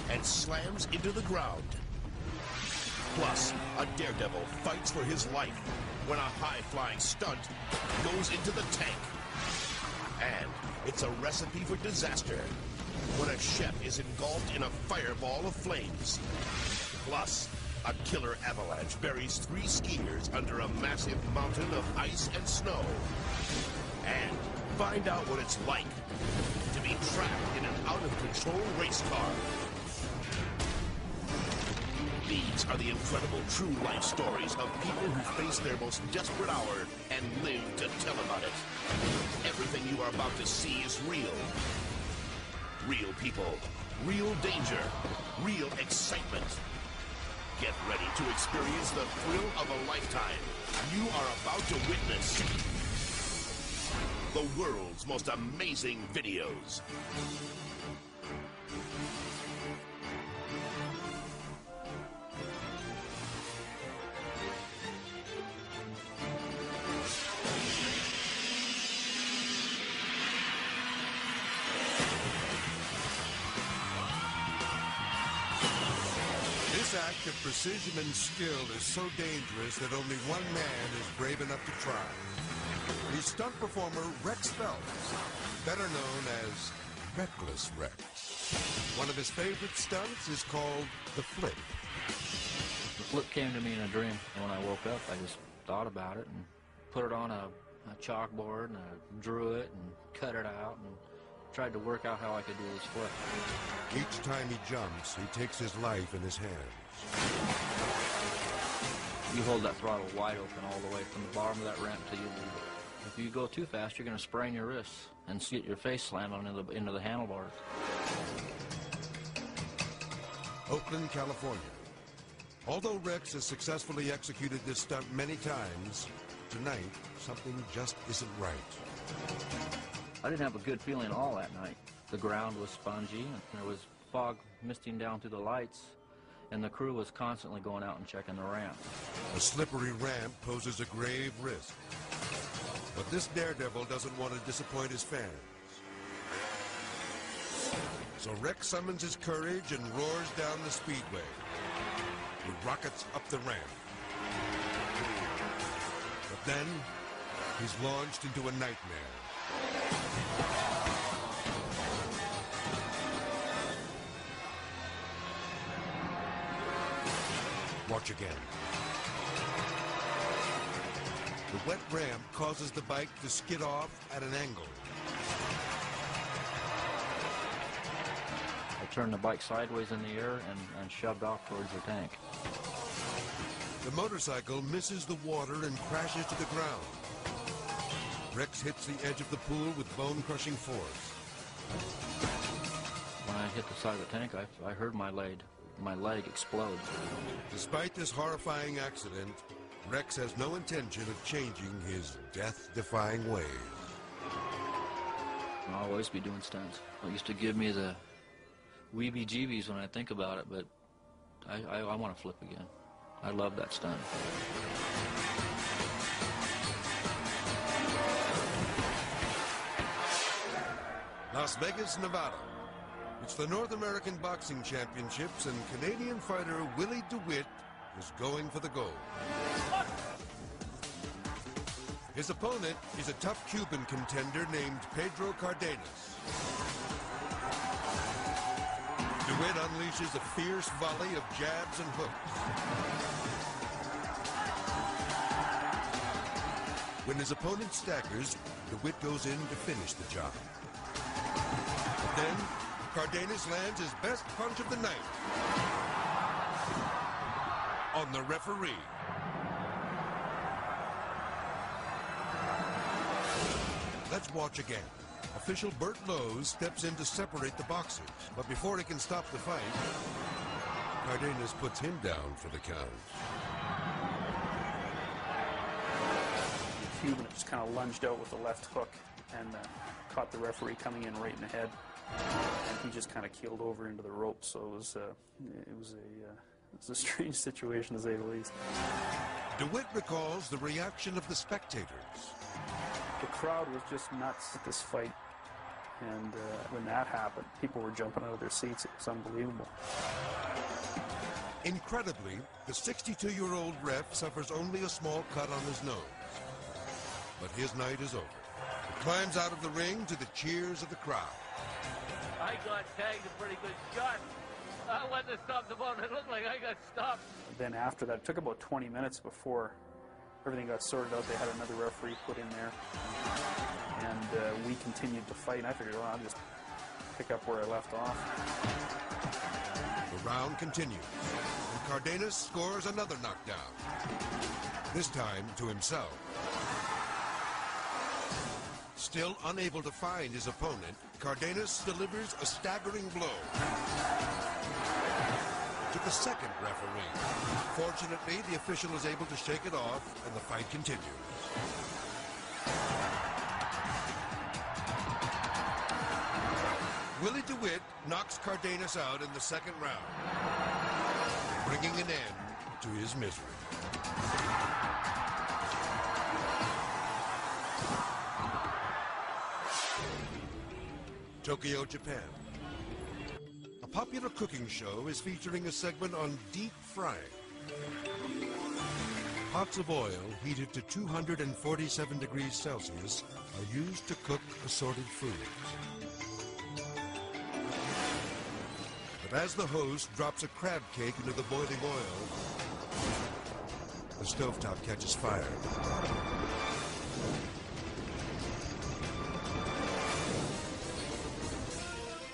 and slams into the ground. Plus, a daredevil fights for his life when a high-flying stunt goes into the tank. And it's a recipe for disaster when a chef is engulfed in a fireball of flames. Plus, a killer avalanche buries 3 skiers under a massive mountain of ice and snow. And find out what it's like to be trapped in an out-of-control race car. These are the incredible true life stories of people who face their most desperate hour and live to tell about it. Everything you are about to see is real. Real people, real danger, real excitement. Get ready to experience the thrill of a lifetime. You are about to witness the world's most amazing videos. This act of precision and skill is so dangerous that only one man is brave enough to try. He's stunt performer Rex Phelps, better known as Reckless Rex. One of his favorite stunts is called the flip. The flip came to me in a dream. When I woke up, I just thought about it and put it on a chalkboard, and I drew it and cut it out and tried to work out how I could do this flip. Each time he jumps, he takes his life in his hands. You hold that throttle wide open all the way from the bottom of that ramp till you leave it. If you go too fast, you're going to sprain your wrists and get your face slammed into the handlebars. Oakland, California. Although Rex has successfully executed this stunt many times, tonight something just isn't right. I didn't have a good feeling at all that night. The ground was spongy, and there was fog misting down through the lights, and the crew was constantly going out and checking the ramp. A slippery ramp poses a grave risk. But this daredevil doesn't want to disappoint his fans. So Rex summons his courage and roars down the speedway. He rockets up the ramp. But then, he's launched into a nightmare. Watch again. The wet ramp causes the bike to skid off at an angle. I turned the bike sideways in the air and shoved off towards the tank. The motorcycle misses the water and crashes to the ground. Rex hits the edge of the pool with bone-crushing force. When I hit the side of the tank, I heard my leg explode. Despite this horrifying accident, Rex has no intention of changing his death-defying ways. I'll always be doing stunts. It used to give me the weebie-jeebies when I think about it, but I want to flip again. I love that stunt. Las Vegas, Nevada. It's the North American Boxing Championships, and Canadian fighter Willie DeWitt is going for the gold. His opponent is a tough Cuban contender named Pedro Cardenas. DeWitt unleashes a fierce volley of jabs and hooks. When his opponent staggers, DeWitt goes in to finish the job. But then, Cardenas lands his best punch of the night on the referee. Let's watch again. Official Bert Lowe steps in to separate the boxers, but before he can stop the fight, Cardenas puts him down for the count. The Cuban just kind of lunged out with a left hook and caught the referee coming in right in the head. And he just kind of keeled over into the rope, so it was a strange situation, to say the least. DeWitt recalls the reaction of the spectators. The crowd was just nuts at this fight. And when that happened, people were jumping out of their seats. It was unbelievable. Incredibly, the 62-year-old ref suffers only a small cut on his nose. But his night is over. He climbs out of the ring to the cheers of the crowd. I got tagged a pretty good shot. I wanted to stop the ball, and it looked like I got stopped. Then after that, it took about 20 minutes before everything got sorted out. They had another referee put in there. And we continued to fight. And I figured, well, I'll just pick up where I left off. The round continues, and Cardenas scores another knockdown, this time to himself. Still unable to find his opponent, Cardenas delivers a staggering blow to the second referee. Fortunately, the official is able to shake it off, and the fight continues. Willie DeWitt knocks Cardenas out in the second round, bringing an end to his misery. Tokyo, Japan. A popular cooking show is featuring a segment on deep frying. Pots of oil heated to 247 degrees Celsius are used to cook assorted foods. But as the host drops a crab cake into the boiling oil, the stovetop catches fire.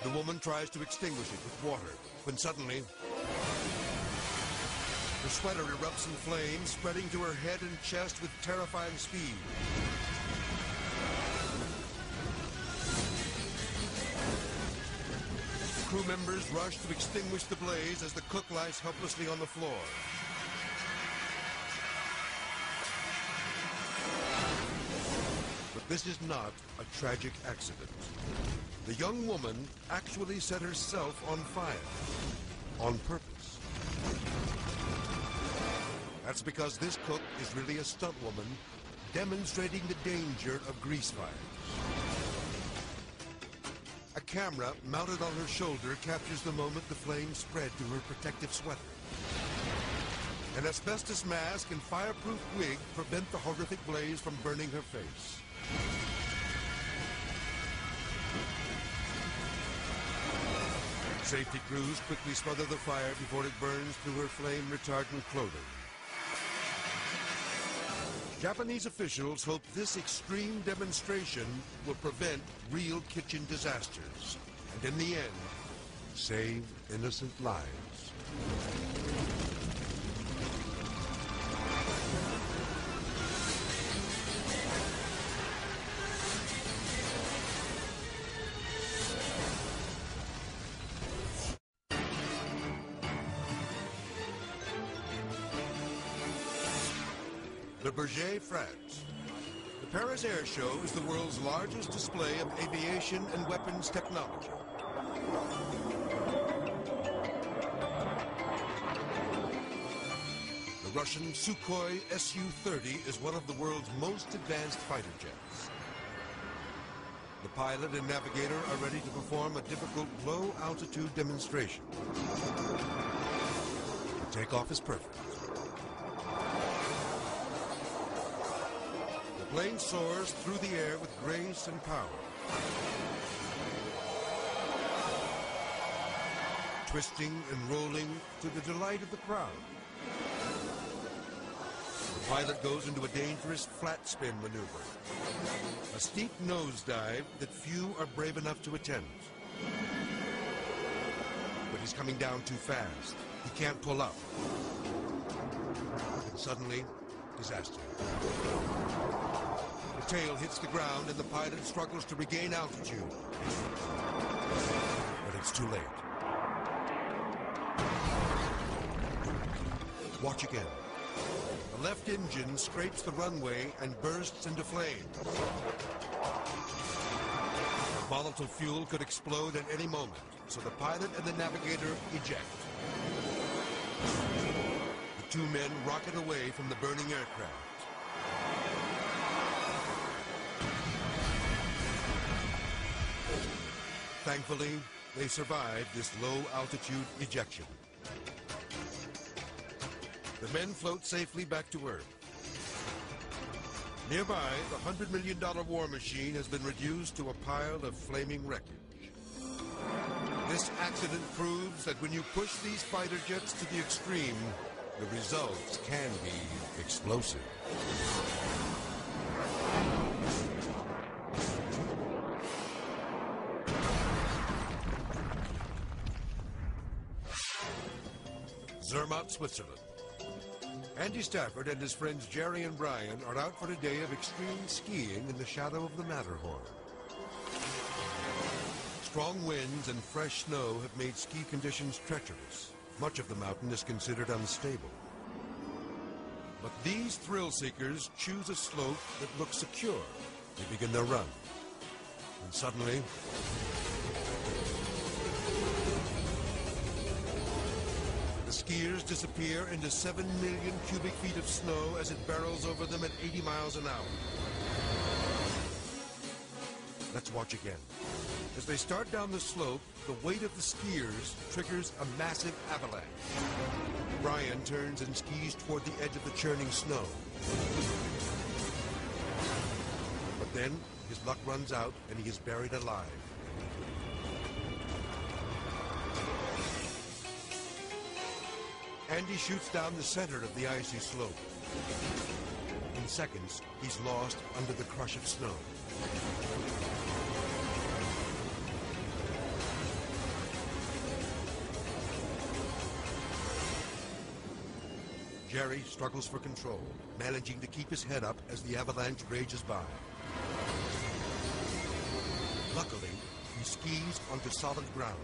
The woman tries to extinguish it with water, when suddenly her sweater erupts in flames, spreading to her head and chest with terrifying speed. Crew members rush to extinguish the blaze as the cook lies helplessly on the floor. But this is not a tragic accident. The young woman actually set herself on fire, on purpose. That's because this cook is really a stunt woman, demonstrating the danger of grease fires. A camera mounted on her shoulder captures the moment the flames spread to her protective sweater. An asbestos mask and fireproof wig prevent the horrific blaze from burning her face. Safety crews quickly smother the fire before it burns through her flame-retardant clothing. Japanese officials hope this extreme demonstration will prevent real kitchen disasters, and in the end, save innocent lives. Le Bourget, France. The Paris Air Show is the world's largest display of aviation and weapons technology. The Russian Sukhoi Su-30 is one of the world's most advanced fighter jets. The pilot and navigator are ready to perform a difficult low-altitude demonstration. The takeoff is perfect. The plane soars through the air with grace and power. Twisting and rolling to the delight of the crowd. The pilot goes into a dangerous flat spin maneuver. A steep nosedive that few are brave enough to attempt. But he's coming down too fast. He can't pull up. And suddenly, disaster. The tail hits the ground and the pilot struggles to regain altitude. But it's too late. Watch again. The left engine scrapes the runway and bursts into flames. Volatile fuel could explode at any moment, so the pilot and the navigator eject. The two men rocket away from the burning aircraft. Thankfully, they survived this low-altitude ejection. The men float safely back to Earth. Nearby, the $100 million war machine has been reduced to a pile of flaming wreckage. This accident proves that when you push these fighter jets to the extreme, the results can be explosive. Zermatt, Switzerland. Andy Stafford and his friends Jerry and Brian are out for a day of extreme skiing in the shadow of the Matterhorn. Strong winds and fresh snow have made ski conditions treacherous. Much of the mountain is considered unstable. But these thrill seekers choose a slope that looks secure. They begin their run. And suddenly, the skiers disappear into 7 million cubic feet of snow as it barrels over them at 80 miles an hour. Let's watch again. As they start down the slope, the weight of the skiers triggers a massive avalanche. Brian turns and skis toward the edge of the churning snow. But then, his luck runs out and he is buried alive. Andy shoots down the center of the icy slope. In seconds, he's lost under the crush of snow. Jerry struggles for control, managing to keep his head up as the avalanche rages by. Luckily, he skis onto solid ground.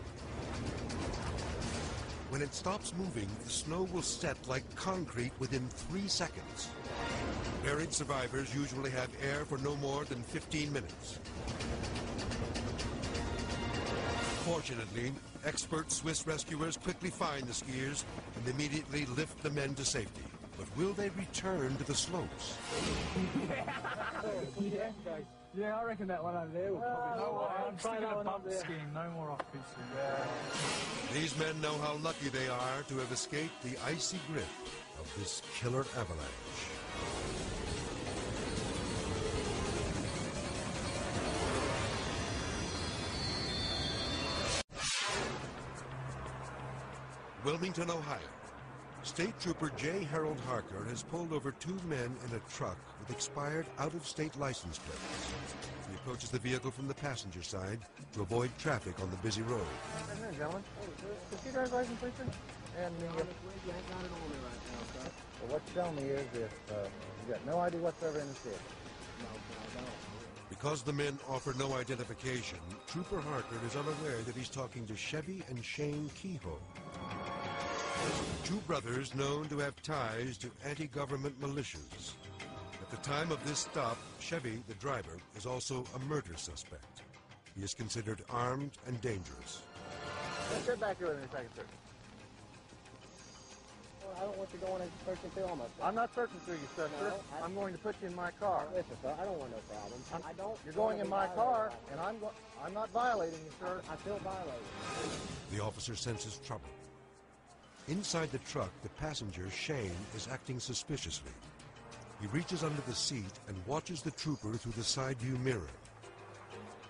When it stops moving, the snow will set like concrete within 3 seconds. Buried survivors usually have air for no more than 15 minutes. Fortunately, expert Swiss rescuers quickly find the skiers and immediately lift the men to safety. But will they return to the slopes? Yeah, I reckon that one over there will probably... No way, I'm still going to bump skiing, no more off-piste skiing. These men know how lucky they are to have escaped the icy grip of this killer avalanche. Wilmington, Ohio. State Trooper J. Harold Harker has pulled over 2 men in a truck with expired out-of-state license plates. He approaches the vehicle from the passenger side to avoid traffic on the busy road. Hey, gentlemen. Is your driver's license, please, sir? And well, what you're telling me is if you got no ID whatsoever in this vehicle. No, I don't. Because the men offer no identification, Trooper Harker is unaware that he's talking to Chevy and Shane Kehoe, 2 brothers known to have ties to anti-government militias. At the time of this stop, Chevy, the driver, is also a murder suspect. He is considered armed and dangerous. Let's get back here in a second, sir. Well, I don't want you going and searching through all my stuff. I'm not searching through your stuff, sir. I'm going to put you in my car. Listen, sir, I don't want no problems. You're going in my car, and I'm not violating you, sir. I feel violated. The officer senses trouble. Inside the truck, the passenger, Shane, is acting suspiciously. He reaches under the seat and watches the trooper through the side view mirror.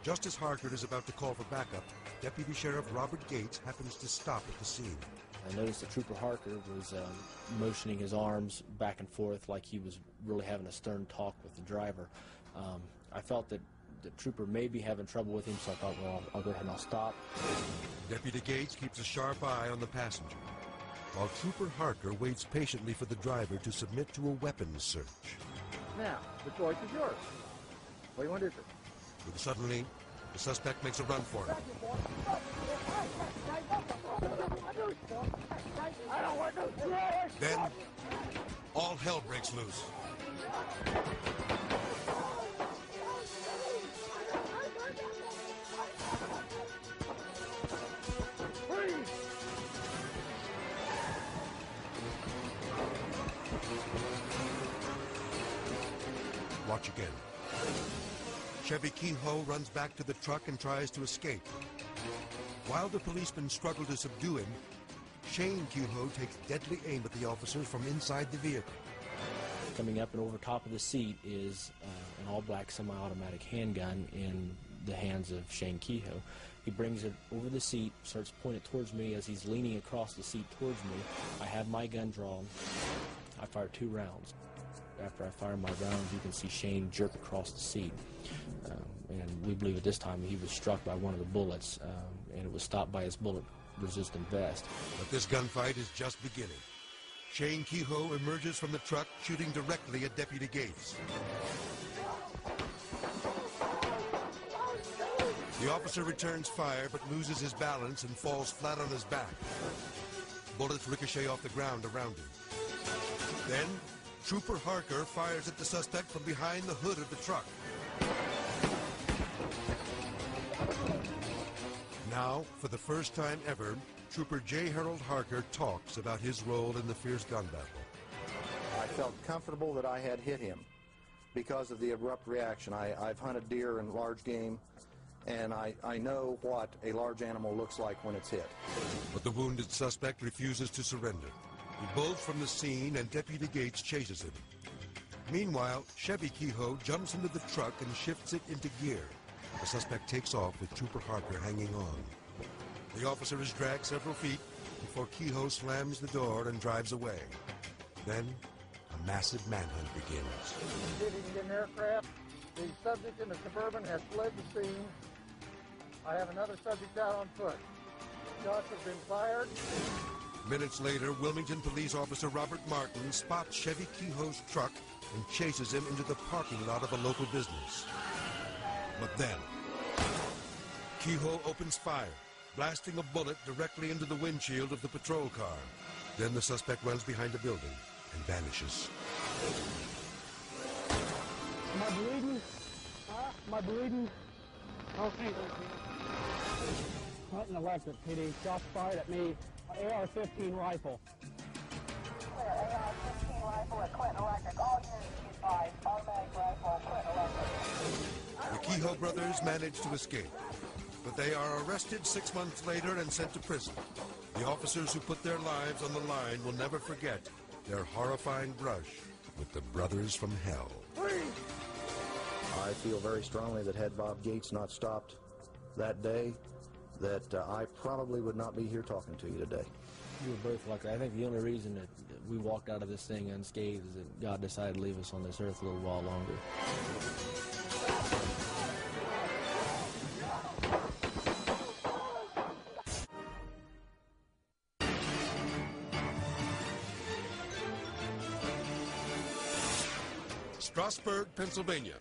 Just as Harker is about to call for backup, Deputy Sheriff Robert Gates happens to stop at the scene. I noticed that Trooper Harker was motioning his arms back and forth like he was really having a stern talk with the driver. I felt that the trooper may be having trouble with him, so I thought, well, I'll go ahead and I'll stop. Deputy Gates keeps a sharp eye on the passenger, while Trooper Harker waits patiently for the driver to submit to a weapons search. Now, the choice is yours. What do you want to do, sir? But suddenly, the suspect makes a run for it. Then, all hell breaks loose. Watch again. Chevy Kehoe runs back to the truck and tries to escape. While the policemen struggle to subdue him, Shane Kehoe takes deadly aim at the officers from inside the vehicle. Coming up and over top of the seat is an all-black semi-automatic handgun in the hands of Shane Kehoe. He brings it over the seat, starts pointing it towards me. As he's leaning across the seat towards me, I have my gun drawn. I fire 2 rounds. After I fire my rounds, you can see Shane jerk across the seat. And we believe at this time he was struck by one of the bullets, and it was stopped by his bullet-resistant vest. But this gunfight is just beginning. Shane Kehoe emerges from the truck, shooting directly at Deputy Gates. The officer returns fire, but loses his balance and falls flat on his back. Bullets ricochet off the ground around him. Then, Trooper Harker fires at the suspect from behind the hood of the truck. Now, for the first time ever, Trooper J. Harold Harker talks about his role in the fierce gun battle. I felt comfortable that I had hit him because of the abrupt reaction. I've hunted deer and large game, and I know what a large animal looks like when it's hit. But the wounded suspect refuses to surrender. He bolts from the scene, and Deputy Gates chases him. Meanwhile, Chevy Kehoe jumps into the truck and shifts it into gear. The suspect takes off with Trooper Harker hanging on. The officer is dragged several feet before Kehoe slams the door and drives away. Then, a massive manhunt begins. Getting in aircraft, the subject in the Suburban has fled the scene. I have another subject out on foot. Shots have been fired. Minutes later, Wilmington Police Officer Robert Martin spots Chevy Kehoe's truck and chases him into the parking lot of a local business. But then, Kehoe opens fire, blasting a bullet directly into the windshield of the patrol car. Then the suspect runs behind a building and vanishes. Am I bleeding? Am I bleeding? Okay. Clinton Electric, PD. Shots fired at me. AR-15 rifle. AR-15 rifle at Clinton Electric. All units be advised. Automatic rifle, Clinton Electric. The Kehoe brothers manage to escape, but they are arrested 6 months later and sent to prison. The officers who put their lives on the line will never forget their horrifying brush with the brothers from hell. I feel very strongly that had Bob Gates not stopped that day, that I probably would not be here talking to you today. We were both lucky. I think the only reason that we walked out of this thing unscathed is that God decided to leave us on this earth a little while longer. Strasburg, Pennsylvania.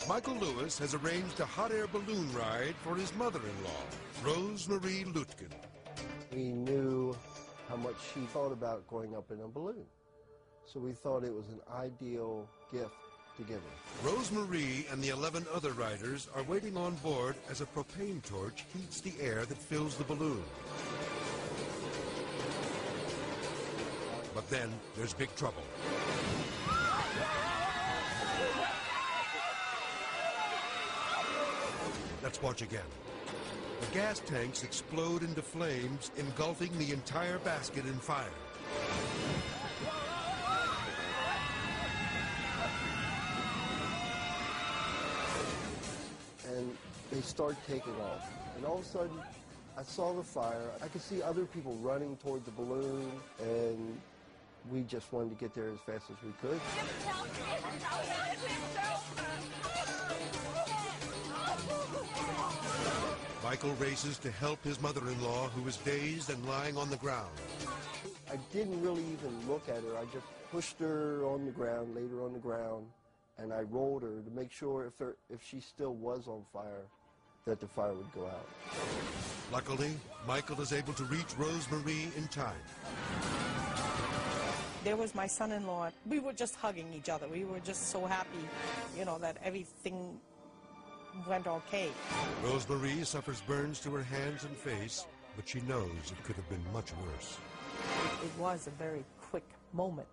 Michael Lewis has arranged a hot air balloon ride for his mother-in-law, Rose Marie Lutkin. We knew how much she thought about going up in a balloon, so we thought it was an ideal gift to give her. Rose Marie and the 11 other riders are waiting on board as a propane torch heats the air that fills the balloon. But then there's big trouble. Let's watch again. The gas tanks explode into flames, engulfing the entire basket in fire. And they start taking off. And all of a sudden, I saw the fire. I could see other people running toward the balloon, and we just wanted to get there as fast as we could. Michael races to help his mother-in-law, who is dazed and lying on the ground. I didn't really even look at her. I just pushed her on the ground, laid her on the ground, and I rolled her to make sure if she still was on fire, that the fire would go out. Luckily, Michael is able to reach Rose Marie in time. There was my son-in-law. We were just hugging each other. We were just so happy, you know, that everything went okay. Rose Marie suffers burns to her hands and face, but she knows it could have been much worse. It was a very quick moment,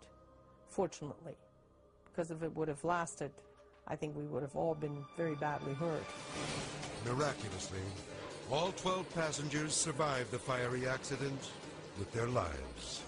fortunately, because if it would have lasted, I think we would have all been very badly hurt. Miraculously, All 12 passengers survived the fiery accident with their lives.